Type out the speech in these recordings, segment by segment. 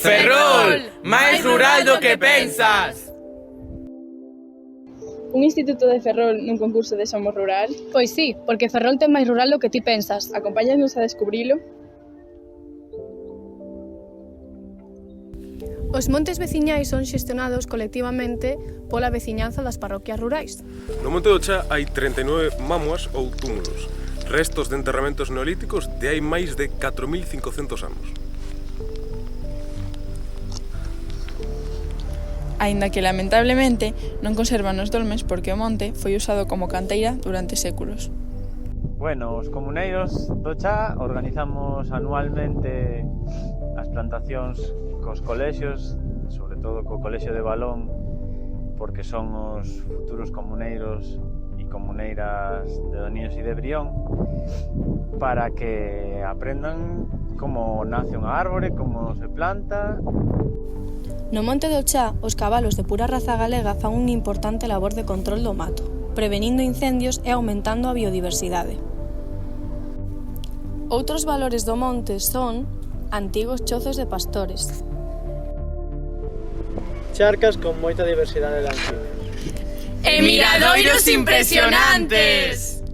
Ferrol, máis rural do que pensas. Un instituto de Ferrol nun concurso de Somos Rural? Pois sí, porque Ferrol ten máis rural do que ti pensas. Acompáñanos a descubrilo. Os montes veciñais son xestionados colectivamente pola veciñanza das parroquias rurais. No Monte do Chá hai 39 mámoas ou túmulos, restos de enterramentos neolíticos de hai máis de 4.500 anos. Aínda que, lamentablemente, non conservan os dolmes porque o monte foi usado como canteira durante séculos. Bueno, os comuneiros do Chá organizamos anualmente as plantacións cos colexios, sobre todo co colexio de Balón, porque son os futuros comuneiros e comuneiras de Doniños e de Brión, para que aprendan como nace unha árbore, como se planta. No Monte do Chá, os cabalos de pura raza galega fan unha importante labor de control do mato, prevenindo incendios e aumentando a biodiversidade. Outros valores do monte son antigos chozos de pastores, charcas con moita diversidade de anfibios E miradoiros impresionantes.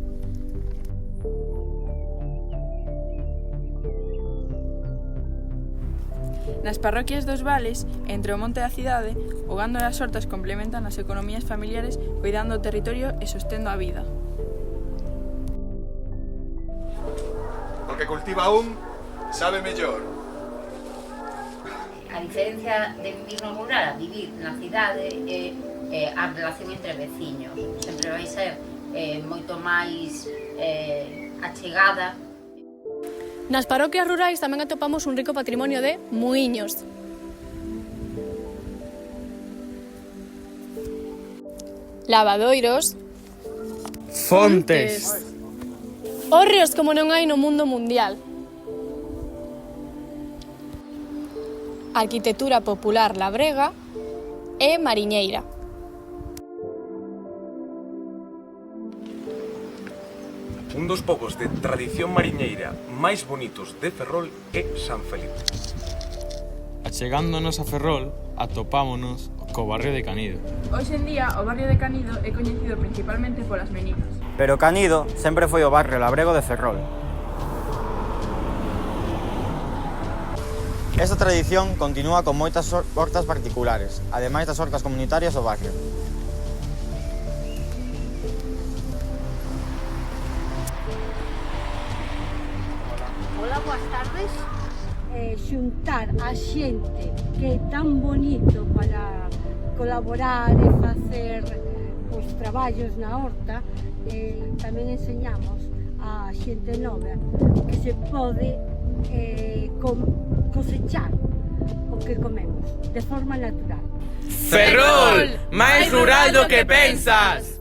Nas parroquias dos vales, entre o monte e a cidade, o gando e as hortas complementan as economías familiares cuidando o territorio e sostendo a vida. O que cultiva un sabe mellor. A diferencia de vivir no rural a vivir na cidade é a relación entre veciños. Sempre vai ser moito máis achegada. Nas parroquias rurais tamén atopamos un rico patrimonio de muíños. Lavadoiros. Fontes. Hórreos como non hai no mundo mundial. Arquitectura popular labrega e mariñeira. Un dos poucos de tradición mariñeira máis bonitos de Ferrol é San Felipe. Achegándonos a Ferrol, atopámonos co barrio de Canido. Hoxe en día, o barrio de Canido é coñecido principalmente polas meninas. Pero Canido sempre foi o barrio labrego de Ferrol. Esta tradición continúa con moitas hortas particulares, ademais das hortas comunitarias do barrio. Hola, boas tardes. Xuntar a xente que é tan bonito para colaborar e facer os traballos na horta, tamén enseñamos a xente nova que se pode cosechar o que comemos de forma natural. Ferrol, máis rural do que pensas.